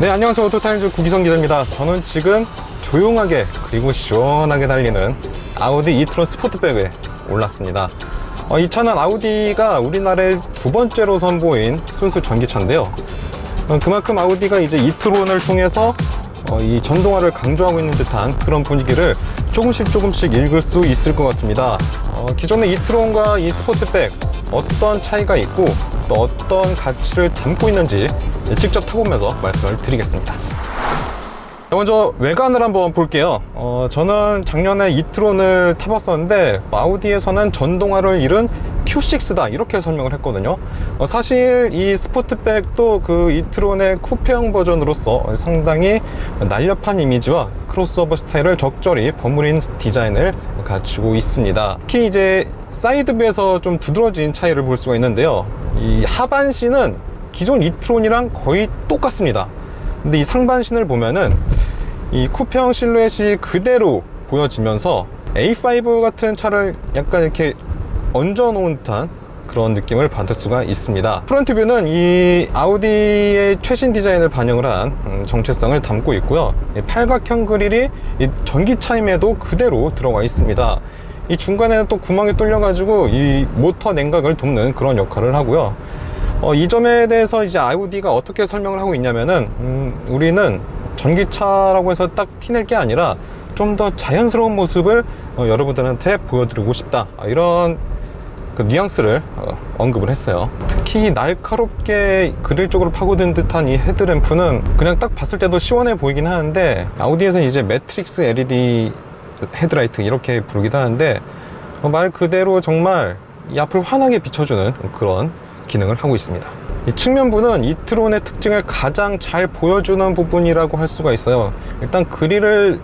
네, 안녕하세요. 오토타임즈 구기성 기자입니다. 저는 지금 조용하게 그리고 시원하게 달리는 아우디 이트론 스포트백에 올랐습니다. 이 차는 아우디가 우리나라에 두 번째로 선보인 순수 전기차인데요. 그만큼 아우디가 이제 이트론을 통해서 이 전동화를 강조하고 있는 듯한 그런 분위기를 조금씩 읽을 수 있을 것 같습니다. 기존의 이트론과 이 스포트백 어떤 차이가 있고 또 어떤 가치를 담고 있는지 직접 타보면서 말씀을 드리겠습니다. 먼저 외관을 한번 볼게요. 저는 작년에 이트론을 타봤었는데 아우디에서는 전동화를 잃은 Q6다 이렇게 설명을 했거든요. 사실 이 스포트백도 그 이트론의 쿠페형 버전으로서 상당히 날렵한 이미지와 크로스오버 스타일을 적절히 버무린 디자인을 갖추고 있습니다. 특히 이제 사이드뷰에서 좀 두드러진 차이를 볼 수가 있는데요. 이 하반신은 기존 이트론이랑 거의 똑같습니다. 근데 이 상반신을 보면은 이 쿠페형 실루엣이 그대로 보여지면서 A5 같은 차를 약간 이렇게 얹어 놓은 듯한 그런 느낌을 받을 수가 있습니다. 프론트뷰는 이 아우디의 최신 디자인을 반영을 한 정체성을 담고 있고요. 이 팔각형 그릴이 이 전기차임에도 그대로 들어가 있습니다. 이 중간에는 또 구멍이 뚫려 가지고 이 모터 냉각을 돕는 그런 역할을 하고요. 이 점에 대해서 이제 아우디가 어떻게 설명을 하고 있냐면은 우리는 전기차라고 해서 딱 티낼 게 아니라 좀 더 자연스러운 모습을 여러분들한테 보여드리고 싶다, 이런 그 뉘앙스를 언급을 했어요. 특히 날카롭게 그릴 쪽으로 파고든 듯한 이 헤드램프는 그냥 딱 봤을 때도 시원해 보이긴 하는데, 아우디에서는 이제 매트릭스 LED 헤드라이트 이렇게 부르기도 하는데 말 그대로 정말 이 앞을 환하게 비춰주는 그런 기능을 하고 있습니다. 이 측면부는 이트론의 특징을 가장 잘 보여주는 부분이라고 할 수가 있어요. 일단 그릴을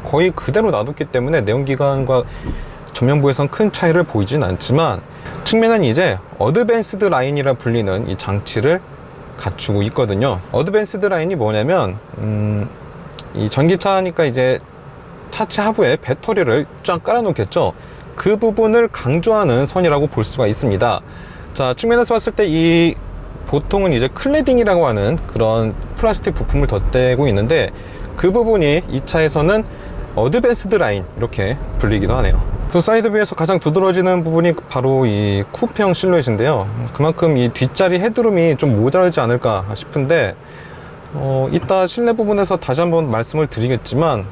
거의 그대로 놔뒀기 때문에 내연기관과 전면부에선 큰 차이를 보이진 않지만, 측면은 이제 어드밴스드 라인이라 불리는 이 장치를 갖추고 있거든요. 어드밴스드 라인이 뭐냐면 이 전기차니까 이제 차체 하부에 배터리를 쫙 깔아 놓겠죠. 그 부분을 강조하는 선이라고 볼 수가 있습니다. 자, 측면에서 봤을 때 이 보통은 이제 클래딩이라고 하는 그런 플라스틱 부품을 덧대고 있는데, 그 부분이 이 차에서는 어드밴스드 라인 이렇게 불리기도 하네요. 또 사이드뷰에서 가장 두드러지는 부분이 바로 이 쿠페형 실루엣인데요. 그만큼 이 뒷자리 헤드룸이 좀 모자라지 않을까 싶은데, 이따 실내 부분에서 다시 한번 말씀을 드리겠지만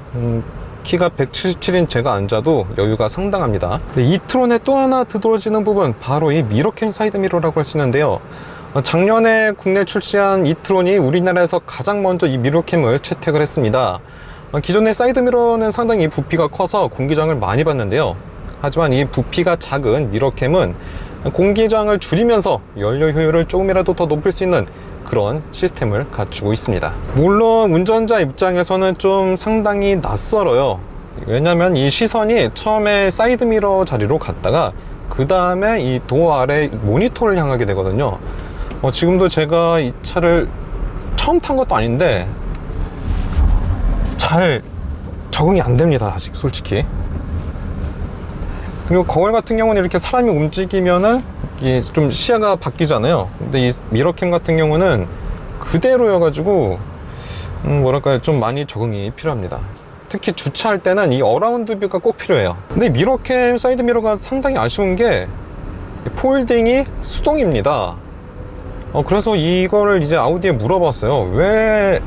키가 177인 제가 앉아도 여유가 상당합니다. 이트론의 또 하나 두드러지는 부분, 바로 이 미러캠 사이드 미러라고 할 수 있는데요. 작년에 국내 출시한 이트론이 우리나라에서 가장 먼저 이 미러캠을 채택을 했습니다. 기존의 사이드 미러는 상당히 부피가 커서 공기장을 많이 받는데요. 하지만 이 부피가 작은 미러캠은 공기장을 줄이면서 연료 효율을 조금이라도 더 높일 수 있는 그런 시스템을 갖추고 있습니다. 물론 운전자 입장에서는 좀 상당히 낯설어요. 왜냐면 이 시선이 처음에 사이드 미러 자리로 갔다가 그 다음에 이 도어 아래 모니터를 향하게 되거든요. 지금도 제가 이 차를 처음 탄 것도 아닌데 잘 적응이 안 됩니다, 아직 솔직히. 그리고 거울 같은 경우는 이렇게 사람이 움직이면은 이게 좀 시야가 바뀌잖아요. 근데 이 미러캠 같은 경우는 그대로여가지고 뭐랄까요, 좀 많이 적응이 필요합니다. 특히 주차할 때는 이 어라운드 뷰가 꼭 필요해요. 근데 미러캠 사이드 미러가 상당히 아쉬운 게 폴딩이 수동입니다. 그래서 이거를 이제 아우디에 물어봤어요. 왜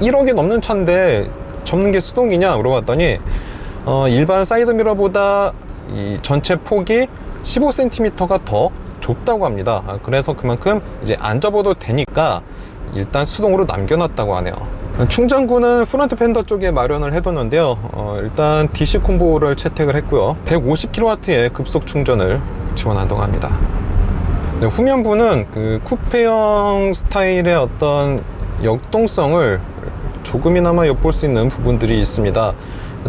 1억이 넘는 차인데 접는 게 수동이냐 물어봤더니 일반 사이드 미러보다 이 전체 폭이 15cm가 더 좁다고 합니다. 그래서 그만큼 이제 안 접어도 되니까 일단 수동으로 남겨놨다고 하네요. 충전구는 프론트 팬더 쪽에 마련을 해뒀는데요. 일단 DC 콤보를 채택을 했고요. 150kW의 급속 충전을 지원한다고 합니다. 네, 후면부는 그 쿠페형 스타일의 어떤 역동성을 조금이나마 엿볼 수 있는 부분들이 있습니다.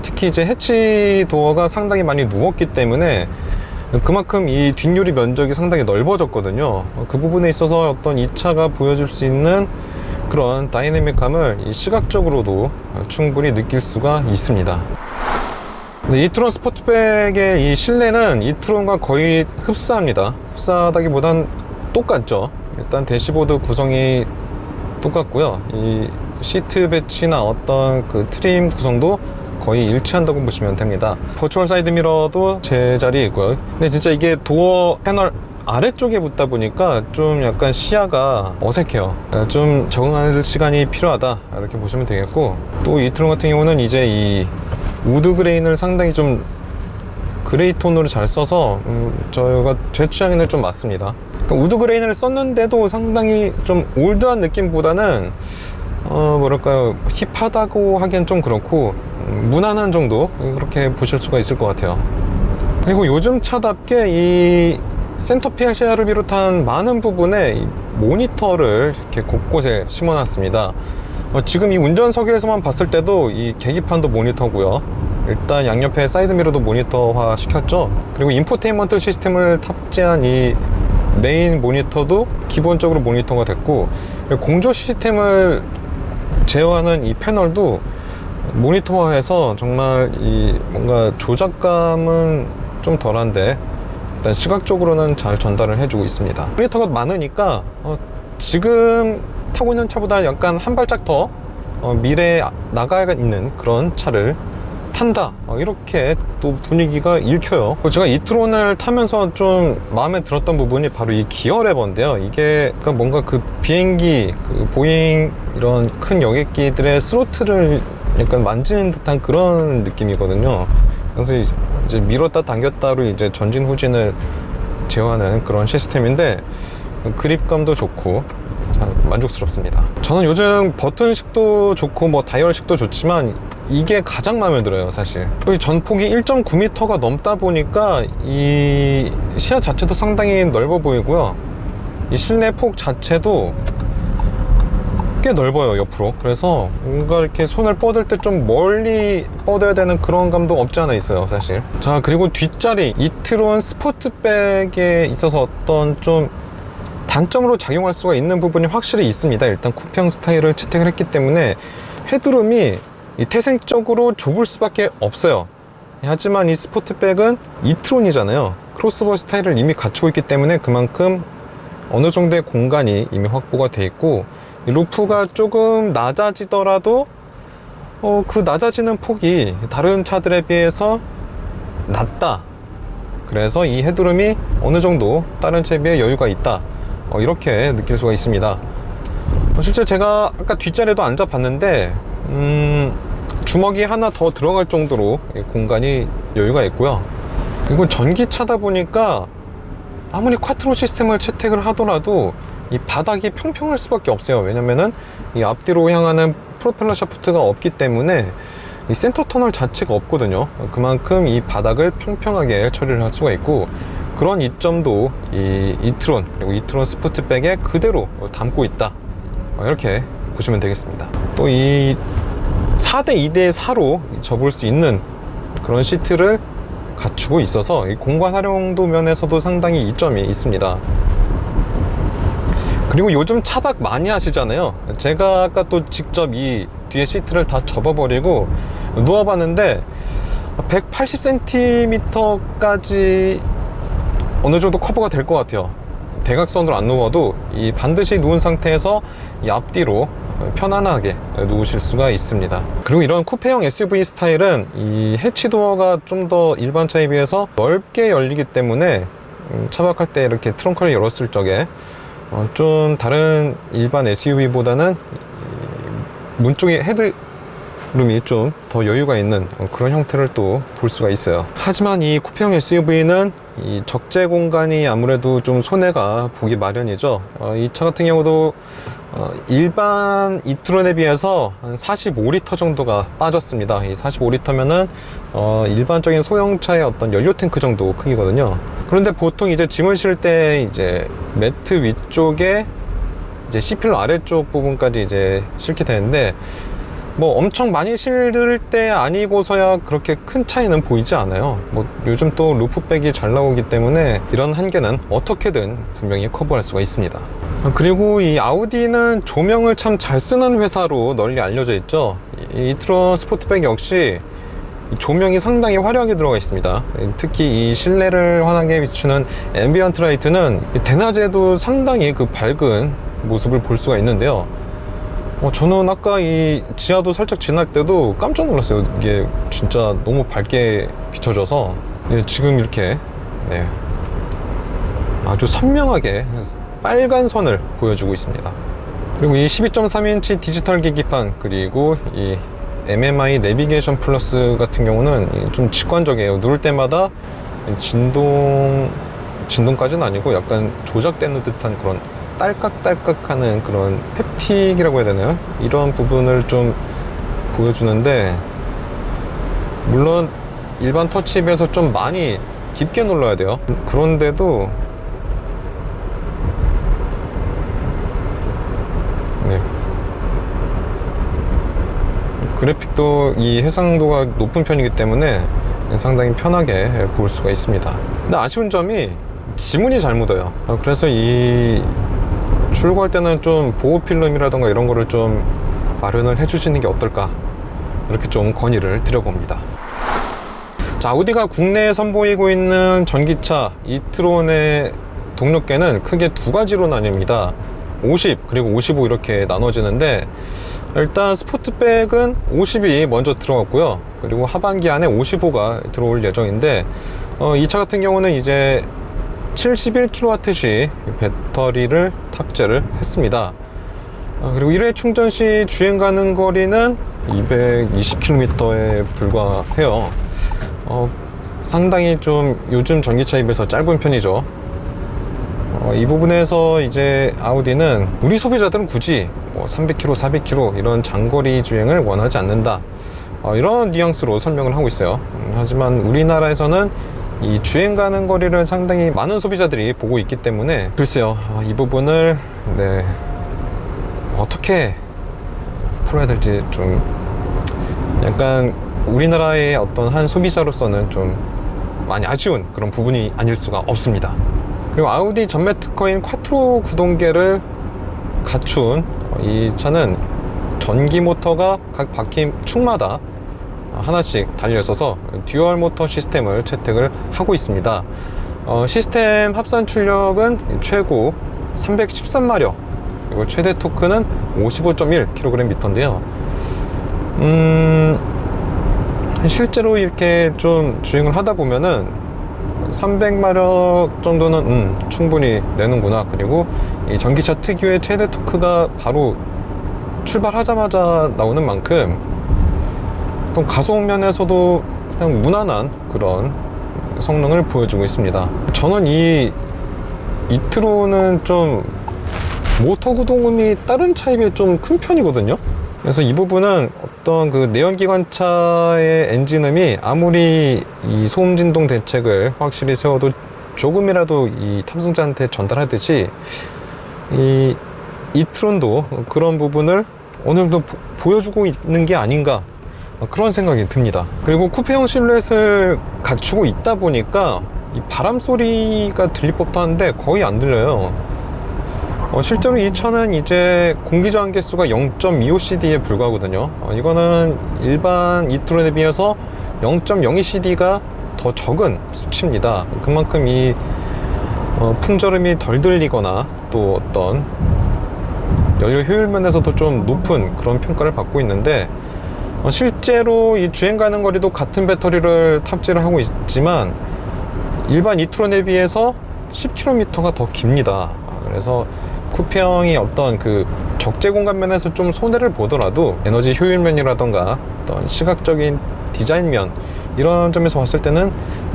특히 이제 해치 도어가 상당히 많이 누웠기 때문에 그만큼 이 뒷유리 면적이 상당히 넓어졌거든요. 그 부분에 있어서 어떤 이 차가 보여줄 수 있는 그런 다이내믹함을 시각적으로도 충분히 느낄 수가 있습니다. 이트론 스포트백의 이 실내는 이트론과 거의 흡사합니다. 흡사하다기보단 똑같죠. 일단 대시보드 구성이 똑같고요. 이 시트 배치나 어떤 그 트림 구성도 거의 일치한다고 보시면 됩니다. 버추얼 사이드 미러도 제자리에 있고요. 근데 진짜 이게 도어 패널 아래쪽에 붙다 보니까 좀 약간 시야가 어색해요. 좀 적응할 시간이 필요하다 이렇게 보시면 되겠고, 또 이트론 같은 경우는 이제 이 우드 그레인을 상당히 좀 그레이 톤으로 잘 써서 저희가 제 취향에는 좀 맞습니다. 그러니까 우드 그레인을 썼는데도 상당히 좀 올드한 느낌보다는 뭐랄까요, 힙하다고 하기엔 좀 그렇고 무난한 정도, 그렇게 보실 수가 있을 것 같아요. 그리고 요즘 차답게 이 센터필 시야를 비롯한 많은 부분에 이 모니터를 이렇게 곳곳에 심어 놨습니다. 지금 이 운전석에서만 봤을 때도 이 계기판도 모니터고요, 일단 양옆에 사이드미러도 모니터화 시켰죠. 그리고 인포테인먼트 시스템을 탑재한 이 메인 모니터도 기본적으로 모니터가 됐고, 공조 시스템을 제어하는 이 패널도 모니터화해서 정말 이 뭔가 조작감은 좀 덜한데 일단 시각적으로는 잘 전달을 해주고 있습니다. 모니터가 많으니까 지금 타고 있는 차보다 약간 한 발짝 더 미래에 나가 있는 그런 차를 탄다, 이렇게 또 분위기가 읽혀요. 제가 이트론을 타면서 좀 마음에 들었던 부분이 바로 이 기어 레버인데요. 이게 그러니까 뭔가 그 비행기, 그 보잉 이런 큰 여객기들의 스로틀을 약간 만지는 듯한 그런 느낌이거든요. 그래서 이제 밀었다 당겼다로 이제 전진 후진을 제어하는 그런 시스템인데 그립감도 좋고 참 만족스럽습니다. 저는 요즘 버튼식도 좋고 뭐 다이얼식도 좋지만 이게 가장 마음에 들어요, 사실. 전폭이 1.9m가 넘다 보니까 이 시야 자체도 상당히 넓어 보이고요, 이 실내 폭 자체도 꽤 넓어요, 옆으로. 그래서 뭔가 이렇게 손을 뻗을 때 좀 멀리 뻗어야 되는 그런 감도 없지 않아 있어요, 사실. 자, 그리고 뒷자리, 이트론 스포츠백에 있어서 어떤 좀 단점으로 작용할 수가 있는 부분이 확실히 있습니다. 일단 쿠페형 스타일을 채택을 했기 때문에 헤드룸이 태생적으로 좁을 수밖에 없어요. 하지만 이 스포츠백은 이트론이잖아요. 크로스오버 스타일을 이미 갖추고 있기 때문에 그만큼 어느 정도의 공간이 이미 확보가 돼 있고, 루프가 조금 낮아지더라도 그 낮아지는 폭이 다른 차들에 비해서 낮다. 그래서 이 헤드룸이 어느 정도 다른 차에 비해 여유가 있다, 이렇게 느낄 수가 있습니다. 실제 제가 아까 뒷자리에도 앉아봤는데 주먹이 하나 더 들어갈 정도로 공간이 여유가 있고요. 그리고 전기차다 보니까 아무리 쿼트로 시스템을 채택을 하더라도 이 바닥이 평평할 수밖에 없어요. 왜냐면은 이 앞뒤로 향하는 프로펠러 샤프트가 없기 때문에 이 센터 터널 자체가 없거든요. 그만큼 이 바닥을 평평하게 처리를 할 수가 있고, 그런 이점도 이 이트론 그리고 이트론 스포츠백에 그대로 담고 있다, 이렇게 보시면 되겠습니다. 또 이 4대 2대 4로 접을 수 있는 그런 시트를 갖추고 있어서 이 공간 활용도 면에서도 상당히 이점이 있습니다. 그리고 요즘 차박 많이 하시잖아요. 제가 아까 또 직접 이 뒤에 시트를 다 접어버리고 누워봤는데 180cm까지 어느 정도 커버가 될 것 같아요. 대각선으로 안 누워도 이 반드시 누운 상태에서 이 앞뒤로 편안하게 누우실 수가 있습니다. 그리고 이런 쿠페형 SUV 스타일은 이 해치도어가 좀 더 일반 차에 비해서 넓게 열리기 때문에 차박할 때 이렇게 트렁크를 열었을 적에 좀 다른 일반 SUV보다는 문 쪽에 헤드룸이 좀 더 여유가 있는 그런 형태를 또 볼 수가 있어요. 하지만 이 쿠페형 SUV는 이 적재 공간이 아무래도 좀 손해가 보기 마련이죠. 이 차 같은 경우도 일반 이트론에 비해서 한 45리터 정도가 빠졌습니다. 이 45리터면은 일반적인 소형차의 어떤 연료 탱크 정도 크기거든요. 그런데 보통 이제 짐을 실 때 이제 매트 위쪽에 이제 C필러 아래쪽 부분까지 이제 싣게 되는데, 뭐 엄청 많이 실을 때 아니고서야 그렇게 큰 차이는 보이지 않아요. 뭐 요즘 또 루프백이 잘 나오기 때문에 이런 한계는 어떻게든 분명히 커버할 수가 있습니다. 그리고 이 아우디는 조명을 참 잘 쓰는 회사로 널리 알려져 있죠. 이 이트론 스포츠백 역시 조명이 상당히 화려하게 들어가 있습니다. 특히 이 실내를 환하게 비추는 앰비언트 라이트는 대낮에도 상당히 그 밝은 모습을 볼 수가 있는데요. 저는 아까 이 지하도 살짝 지날 때도 깜짝 놀랐어요. 이게 진짜 너무 밝게 비춰져서. 예, 지금 이렇게 네, 아주 선명하게 빨간 선을 보여주고 있습니다. 그리고 이 12.3인치 디지털 계기판, 그리고 이 MMI 내비게이션 플러스 같은 경우는 좀 직관적이에요. 누를 때마다 진동까지는 아니고 약간 조작되는 듯한 그런 딸깍딸깍하는 그런 햅틱이라고 해야 되나요? 이런 부분을 좀 보여주는데, 물론 일반 터치에 비해서 좀 많이 깊게 눌러야 돼요. 그런데도 네, 그래픽도 이 해상도가 높은 편이기 때문에 상당히 편하게 볼 수가 있습니다. 근데 아쉬운 점이 지문이 잘 묻어요. 그래서 이 출고할 때는 좀 보호 필름이라던가 이런 거를 좀 마련을 해 주시는 게 어떨까, 이렇게 좀 건의를 드려봅니다. 자, 아우디가 국내에 선보이고 있는 전기차 이트론의 동력계는 크게 두 가지로 나뉩니다. 50 그리고 55 이렇게 나눠지는데, 일단 스포트백은 50이 먼저 들어갔고요. 그리고 하반기 안에 55가 들어올 예정인데, 이 차 같은 경우는 이제 71kWh 배터리를 탑재를 했습니다. 그리고 1회 충전 시 주행 가는 거리는 220km에 불과해요. 상당히 좀 요즘 전기차에 비해서 짧은 편이죠. 이 부분에서 이제 아우디는 우리 소비자들은 굳이 300km, 400km 이런 장거리 주행을 원하지 않는다, 이런 뉘앙스로 설명을 하고 있어요. 하지만 우리나라에서는 이 주행 가는 거리를 상당히 많은 소비자들이 보고 있기 때문에, 글쎄요, 이 부분을 네, 어떻게 풀어야 될지 좀 약간 우리나라의 어떤 한 소비자로서는 좀 많이 아쉬운 그런 부분이 아닐 수가 없습니다. 그리고 아우디 전매 특허인 콰트로 구동계를 갖춘 이 차는 전기 모터가 각 바퀴 축마다 하나씩 달려 있어서 듀얼 모터 시스템을 채택을 하고 있습니다. 시스템 합산 출력은 최고 313마력, 그리고 최대 토크는 55.1kgm인데요. 실제로 이렇게 좀 주행을 하다 보면은 300마력 정도는 충분히 내는구나, 그리고 이 전기차 특유의 최대 토크가 바로 출발하자마자 나오는 만큼 또 가속 면에서도 그냥 무난한 그런 성능을 보여주고 있습니다. 저는 이 이트론은 좀 모터 구동음이 다른 차에 비해 좀 큰 편이거든요. 그래서 이 부분은 어떤 그 내연기관차의 엔진음이 아무리 이 소음 진동 대책을 확실히 세워도 조금이라도 이 탑승자한테 전달하듯이 이 이트론도 그런 부분을 어느 정도 보여주고 있는 게 아닌가, 그런 생각이 듭니다. 그리고 쿠페형 실루엣을 갖추고 있다 보니까 이 바람 소리가 들릴 법도 한데 거의 안 들려요. 실제로 이 차는 이제 공기저항 개수가 0.25cd에 불과하거든요. 이거는 일반 이트론에 비해서 0.02cd가 더 적은 수치입니다. 그만큼 이 풍절음이 덜 들리거나 또 어떤 연료 효율 면에서도 좀 높은 그런 평가를 받고 있는데, 실제로 이 주행 가는 거리도 같은 배터리를 탑재를 하고 있지만 일반 이트론에 비해서 10km가 더 깁니다. 그래서 쿠페형이 어떤 그 적재 공간 면에서 좀 손해를 보더라도 에너지 효율 면이라던가 어떤 시각적인 디자인 면, 이런 점에서 봤을 때는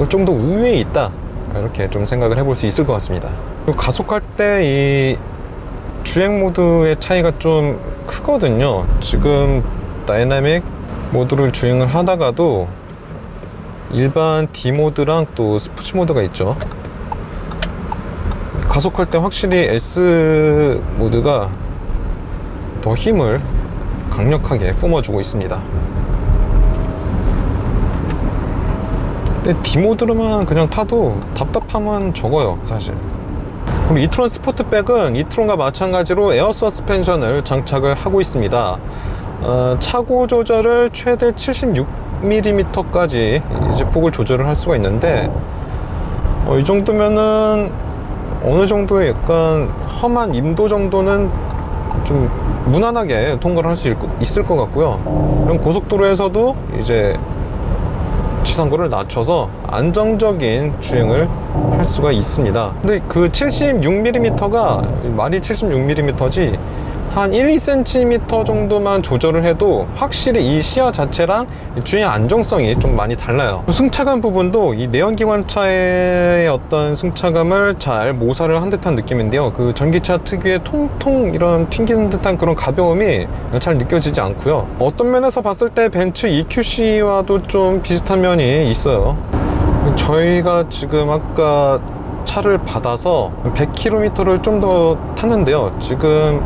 좀 더 우위에 있다, 이렇게 좀 생각을 해볼 수 있을 것 같습니다. 그리고 가속할 때 이 주행 모드의 차이가 좀 크거든요. 지금 다이나믹 모드를 주행을 하다가도 일반 D 모드랑 또 스포츠 모드가 있죠. 가속할 때 확실히 S 모드가 더 힘을 강력하게 뿜어주고 있습니다. 근데 D 모드로만 그냥 타도 답답함은 적어요, 사실. 그리고 이트론 스포트백은 이트론과 마찬가지로 에어 서스펜션을 장착을 하고 있습니다. 차고 조절을 최대 76mm까지 이제 폭을 조절을 할 수가 있는데, 이 정도면은 어느 정도의 약간 험한 임도 정도는 좀 무난하게 통과를 할 수 있을 것 같고요. 그럼 고속도로에서도 이제 지상고를 낮춰서 안정적인 주행을 할 수가 있습니다. 근데 그 76mm가 말이 76mm지 한 1, 2cm 정도만 조절을 해도 확실히 이 시야 자체랑 주행 안정성이 좀 많이 달라요. 승차감 부분도 이 내연기관차의 어떤 승차감을 잘 모사를 한 듯한 느낌인데요. 그 전기차 특유의 통통 이런 튕기는 듯한 그런 가벼움이 잘 느껴지지 않고요. 어떤 면에서 봤을 때 벤츠 EQC와도 좀 비슷한 면이 있어요. 저희가 지금 아까 차를 받아서 100km를 좀 더 탔는데요. 지금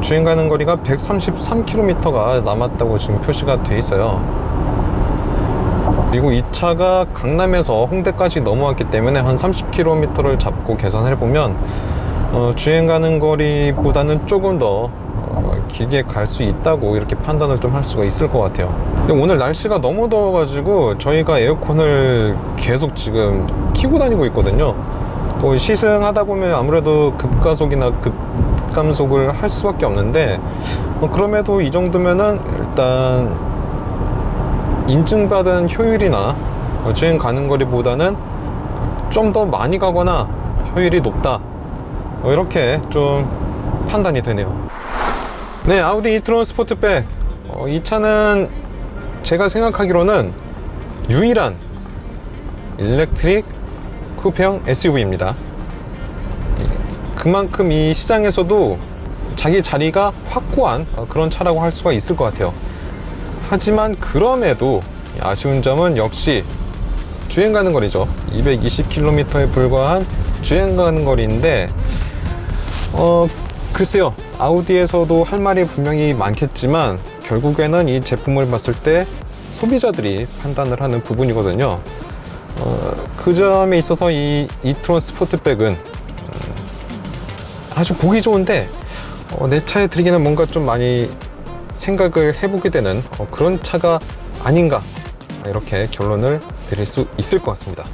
주행 가는 거리가 133km가 남았다고 지금 표시가 돼 있어요. 그리고 이 차가 강남에서 홍대까지 넘어왔기 때문에 한 30km를 잡고 계산해 보면 주행 가는 거리보다는 조금 더 길게 갈 수 있다고 이렇게 판단을 좀 할 수가 있을 것 같아요. 근데 오늘 날씨가 너무 더워가지고 저희가 에어컨을 계속 지금 켜고 다니고 있거든요. 또 시승하다 보면 아무래도 급가속이나 급감속을 할 수밖에 없는데 그럼에도 이 정도면은 일단 인증받은 효율이나 주행 가는 거리보다는 좀 더 많이 가거나 효율이 높다, 이렇게 좀 판단이 되네요. 네, 아우디 이트론 스포트백, 이 차는 제가 생각하기로는 유일한 일렉트릭 쿠페형 SUV입니다. 그만큼 이 시장에서도 자기 자리가 확고한 그런 차라고 할 수가 있을 것 같아요. 하지만 그럼에도 아쉬운 점은 역시 주행 가는 거리죠. 220km에 불과한 주행 가는 거리인데 글쎄요, 아우디에서도 할 말이 분명히 많겠지만 결국에는 이 제품을 봤을 때 소비자들이 판단을 하는 부분이거든요. 그 점에 있어서 이 이트론 스포트백은 아주 보기 좋은데 내 차에 들기는 뭔가 좀 많이 생각을 해보게 되는 그런 차가 아닌가, 이렇게 결론을 내릴 수 있을 것 같습니다.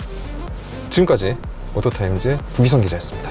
지금까지 오토타임즈 부기성 기자였습니다.